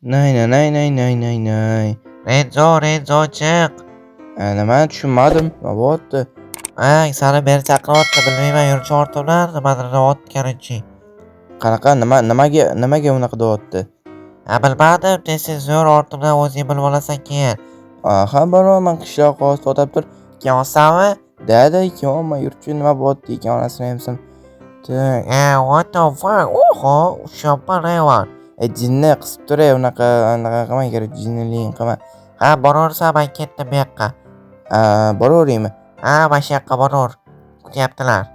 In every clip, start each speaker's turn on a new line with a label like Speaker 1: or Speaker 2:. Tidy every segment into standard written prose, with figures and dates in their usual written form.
Speaker 1: Nay, nay, nay, nay, nay, nay, nay.
Speaker 2: Renzo chiq.
Speaker 1: Nimani tushunmadim. Nima bo'lyapti?
Speaker 2: Sani beri chaqiryapti, bilmayman, yurchi ortimdan nimadir deyotganichi.
Speaker 1: Qanaqa nimaga unaqa deyapti?
Speaker 2: Bilmadim, tez yur ortimdan, o'zing bilib olasan keyin.
Speaker 1: Ha, boraman qishloqqa hozir to'xtab tur.
Speaker 2: Ikki olsanmi?
Speaker 1: Dada ikki olma yurchi nima bo'lyapti ekan onasini emsin.
Speaker 2: What the fuck? Oho, ushyapman hayvon.
Speaker 1: Jinni qisib tur, unaqa qilmang kerak, jinniliging qilma.
Speaker 2: Boraversan, men ketdim bu yoqqa.
Speaker 1: Boraveraymi?
Speaker 2: Mana shu yoqqa boraver. Kutyaptilar.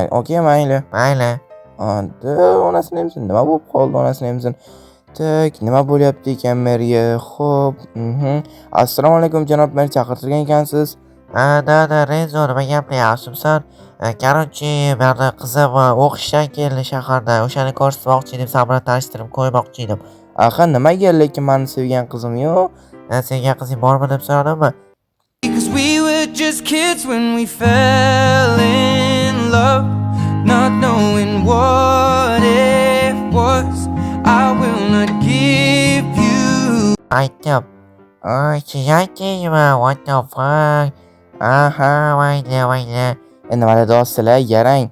Speaker 1: Okey, mayli.
Speaker 2: Mayli.
Speaker 1: Onasini emsin. Nima bo'lib qoldi onasini emsin? Nima bo'lyapti ekan merga? Xo'p. Assalomu alaykum janob mer, chaqirtirgan ekansiz.
Speaker 2: Dada, Renzo, nima gapiryapsizsan? Короче, meni qizim o'qishdan keldi shaharda. O'shani ko'rsatmoqchi edim, san bilan tanishtirib qo'ymoqchi edim.
Speaker 1: Nimaga lekin meni sevgan qizim yo'q?
Speaker 2: Sevgan qizing bormi deb so'radimmi?
Speaker 3: Because we were just kids when we fell in love, not knowing what it was. I will not give you.
Speaker 2: Aytdim. Siz aytdingizmi? What the fuck? Mayli.
Speaker 1: Nima deyapsizlar, yarang.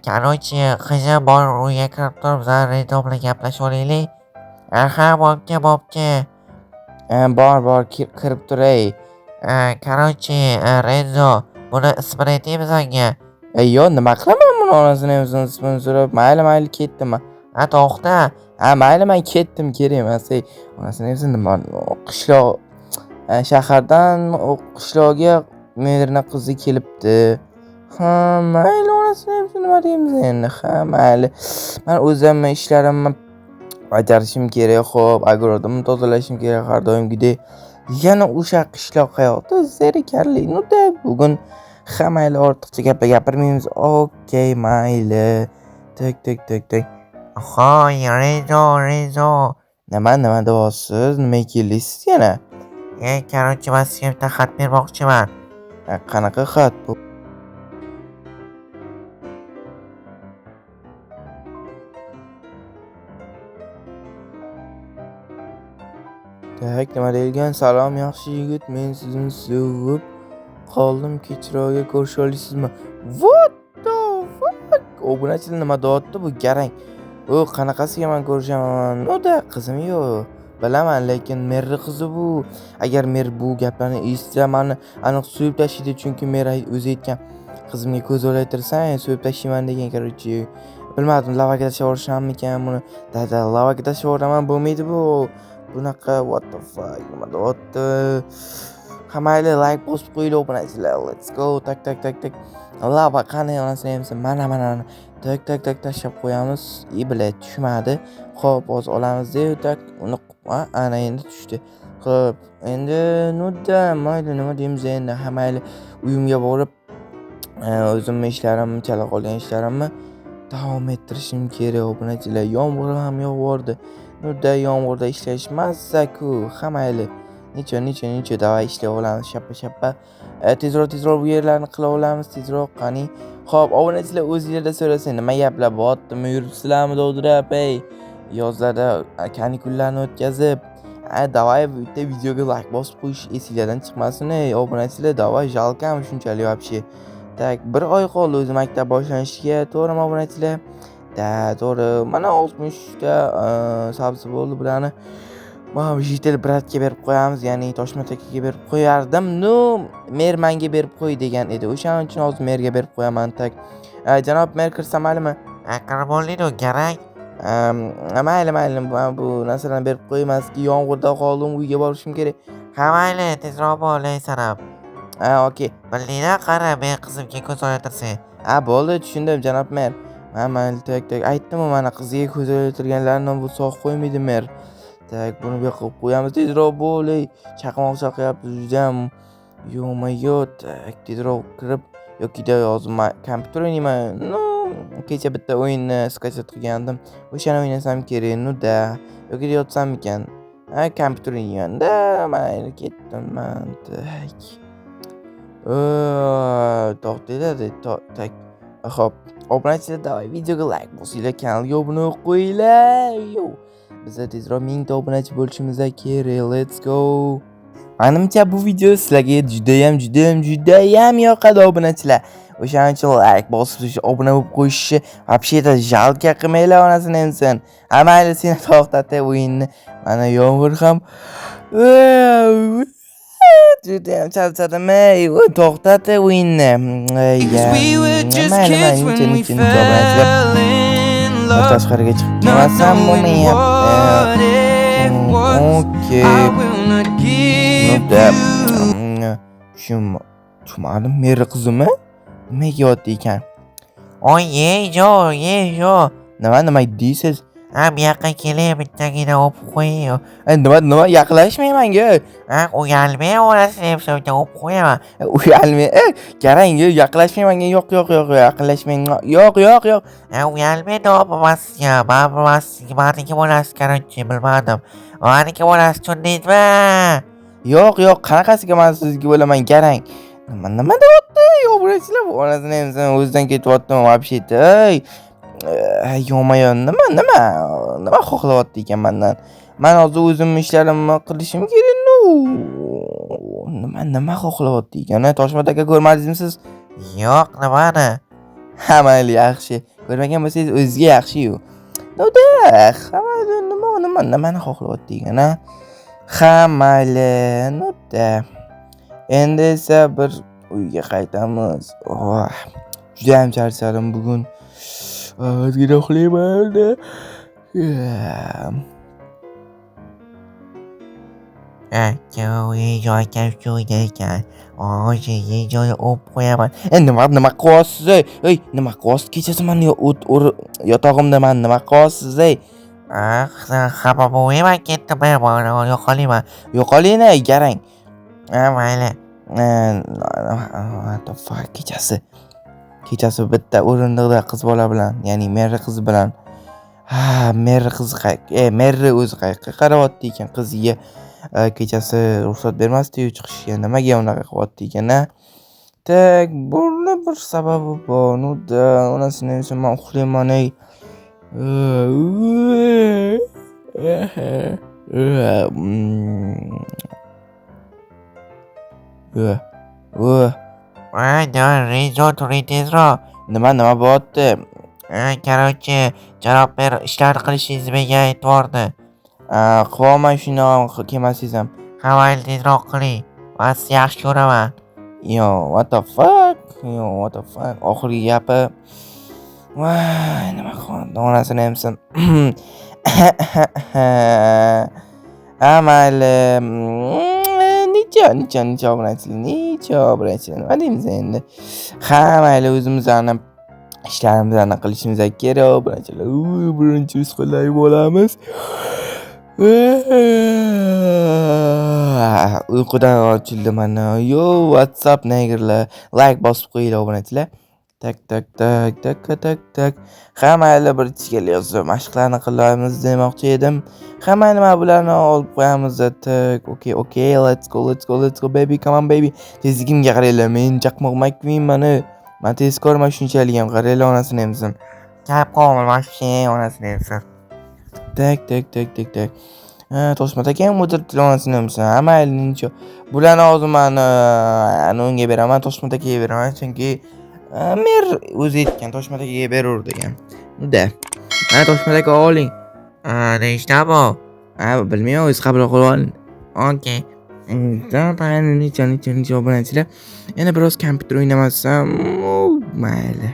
Speaker 2: Короче, qizim bor, uyga kirib turib, bizlar Renzo bilan gaplashib olaylik. Bo'pti.
Speaker 1: Bor, kirib turay.
Speaker 2: Короче, Renzo, buni ismini aytaymi senga?
Speaker 1: Yo'q, nima qilaman buni onasini ismini so'rab. Mayli, ketdim.
Speaker 2: To'xta.
Speaker 1: Mayli, men ketdim, kerak emas. Onasini nima qishloq shahardan qishloqga merni qizi kelibdi. Mayli, onasini nima deymiz endi? Mayli. Men o'zim ishlarimni bajarishim kerak, xo'p, ogrodimni tozalashim kerak har doimgidek. Yana o'sha qishloq hayoti zerikarli. Bugun mayli, ortiqcha gaplar gapirmaymiz. Okey, mayli. Tek.
Speaker 2: Hoy, Renzo.
Speaker 1: Nima deyapsiz? Nima keldingiz yana?
Speaker 2: Короче, men sizga bitta xat bermoqchiman.
Speaker 1: Qanaqa xat bu? Nima deyilgan? Salom yaxshi yigit, men sizni sevib qoldim, kechroqga ko'risha olasizmi? What the fuck? Obunachilar nima deyapti bu garang? Qanaqasiga men ko'rishaman? Qizim yo'q. Bilaman, lekin merni qizi bu. Agar mer bu gaplarni eshitsa, meni aniq so'yib tashlaydi, chunki mer o'zi aytgan. Qizimga ko'z olaytirsang, so'yib tashlayman degan, короче. Bilmadim, lavaga tashlavorsammikan buni. Dada, lavaga tashlavораman bo'lmaydi bu. Bunaqa what the fuck nima deyapti? Mayli, like bosib qo'yinglar obunachilar. Let's go. Tak. Lava qani onasini emsin. Mana. Tak tashlab qo'yamiz. Bilet tushmadi. Xo'p, hozir olamiz-da, tak. Uni ana endi tushdi. Xo'p, endi mayli, nima deymiz endi? Mayli, uyimga borib o'zimning ishlarimni, chala qolgan ishlarimni davom ettirishim kerak obunachilar. Yomg'ir ham yog'vordi. Yomg'irda ishlash mazza-ku. Mayli. Necha davay ishlay olamiz, shappa. Tezroq bu yerlarni qila olamiz, tezroq qani. Xo'p, obunachilar o'zingizlar so'rasang, nima gaplar bo'lyaptimi? Yuribsizlarmi dovdirab, yozlarda kanikullarni o'tkazib. Davay bitta videoga like bosib qo'yish esingizlardan chiqmasin, obunachilar. Davay jalkami shunchalik вообще. Tak, bir oy qoldi o'zi maktab boshlanishiga, to'g'rimi obunachilar? To'g'ri. Mana 60 ta sabzi bo'ldi bularni. Mana bu jitel bratga berib qo'yamiz, ya'ni Toshmat akaga berib qo'yardim. Mer menga berib qo'y degan edi. O'shaning uchun hozir merga berib qo'yaman. Tak. Janob mer kirsam maylimi?
Speaker 2: Kirib bo'ldi-ku, garang.
Speaker 1: Mayli, bu narsalarni berib qo'ymaski, yomg'irda qoldim, uyga borishim kerak.
Speaker 2: Mayli, tezroq bo'laysan ham.
Speaker 1: Okey.
Speaker 2: Bildingmi, qara, men qizimga ko'z olatirsan.
Speaker 1: Bo'ldi, tushundim janob mer. Mayli, tak. Aytdim-ku, mana qiziga ko'z olatirganlarni bu sog' qo'ymaydi mer. Tak, buni bu yoqqa qo'yamiz. Tezroq bo'lay. Chaqmoq chaqyapti juda ham. Yo'q, tak, tezroq kirib yoki-da hozir kompyuter o'ynayman. Kecha bitta o'yinni skachat qilgandim. O'shani o'ynasam kerak, yoki yotsam ekan. Kompyuter o'ynayman-da. Mayli, ketdim men. Tak. To'xtaydi, tak. Xo'p, obunachilar, davay videoga like bosinglar, kanalga obuna bo'lib qo'yinglar. Biza tezroq 1000 ta obunachi bo'lishimiz kerak. Let's go. Menimcha bu video sizlarga judayam yoqadi obunachilar. O'shaning uchun like bosib, obuna bo'lib qo'yishni вообще-то jalka qilmanglar onasini emsin. Mayli seni to'xtatay o'yinni. Mana yomg'ir ham judayam charchadim. To'xtatay o'yinni.
Speaker 3: Because we were just kids when we fell in love.
Speaker 1: Tashqariga chiqib
Speaker 3: Not
Speaker 1: kelmasam
Speaker 3: knowing what it was.
Speaker 1: Okay.
Speaker 3: I will not give you.
Speaker 1: Tushunmadim. Meri qizimi? Nimaga yotdi ekan?
Speaker 2: Oy, yejo.
Speaker 1: Nima deysiz?
Speaker 2: Ha, bu yoqqa kelib bittagina o'pib qo'ying.
Speaker 1: Nima yaqinlashmayman-ku.
Speaker 2: Ha, uyalmay orasini hepsini o'pib qo'yaman.
Speaker 1: Uyalmay. Qarang, yaqinlashmayman. Yo'q, yaqinlashmang. Yo'q.
Speaker 2: Ha, uyalmay o'pmasizga. Baribir maniki bolasi qaranchi bilmadim. Maniki bolasi tushundingizmi?
Speaker 1: Yo'q, qanaqasiga men sizga bo'laman, qarang. Nima deyapti? Obunachilar onasini emsin, o'zidan ketyaptimi вообще-то. Yo'mayon nima xohlayapti ekan mendan? Men hozir o'zimning ishlarimni qilishim kerak-ku. Nima xohlayapti ekan? Toshmat aka ko'rmadingizmi siz?
Speaker 2: Yo'q, nimani?
Speaker 1: Ha, mayli, yaxshi. Ko'rmagan bo'lsangiz o'zga yaxshi-yu. Nimani xohlayapti ekan, ha? Ha, mayli, endi esa bir uyga qaytamiz. Juda ham charchadim bugun. Ozgina uxlayman.
Speaker 2: Joy ekan. Joy o'pib qo'yaman.
Speaker 1: Nima qilyapsiz? Nima qilyapsiz? Kechasi meni yotog'imda men nima qilyapsiz?
Speaker 2: Xafa bo'lmayman, ketdim men yo'qolayman.
Speaker 1: Yo'qolayni, qarang.
Speaker 2: Mayli.
Speaker 1: What the fuck, kechasi bitta o'rindiqda qiz bola bilan, ya'ni Merri qiz bilan. Merri o'zi qayerga qarayapti ekan qiziga. Kechasi ruxsat bermasdi-yu chiqishga. Nimaga unaqa qilyapti ekan-a? Tak, buni bir sababi bor. Onasini emsin, men uxlayman.
Speaker 2: Rezo tezroq.
Speaker 1: Nima bo'lyapti?
Speaker 2: Короче, janob mer ishlar qilishingizni aytvordi.
Speaker 1: Qilaman shuni kelmasangiz ham.
Speaker 2: Ha, mayli tezroq qiling. Men sizni yaxshi ko'raman.
Speaker 1: What the fuck? Oxirgi gapi. Voy, nima qildi? Onasini emsin. Mayli. Necha obunachilar. Nima deymiz endi? Ha, mayli, o'zimizlarni ishlarimizni qilishimiz kerak, obunachilar. Birinchi usqilay bo'lamiz. Uyqudan ochildim mana. WhatsApp negerlar. Like bosib qo'yinglar obunachilar. Tak. Hammaylar bir ichga yozib, mashqlarni qilamiz demoqchi edim. Hamma nima bularni olib qo'yamiz. Tak. Okay, let's go baby, come on baby. Tezligimga qaranglar, men chaqmoq makmiyman. Men tezkorman shunchalik ham, qaranglar onasini emsin.
Speaker 2: Gap qolmay mashqi onasini emsin.
Speaker 1: Tak. Toshmat aka ham o'tirib onasini emsin. Mayli, nincha. Bularni hozir men unga beraman, Toshmat akaga beraman, chunki mer o'zi aytgan Toshmat akaga berur degan. Mana Toshmat aka oling.
Speaker 2: Nechta bu?
Speaker 1: Bilmayman, o'zingiz qabul qilib oling.
Speaker 2: Okay.
Speaker 1: Necha obunachilar. Yana biroz kompyuter o'ynamasam, mayli.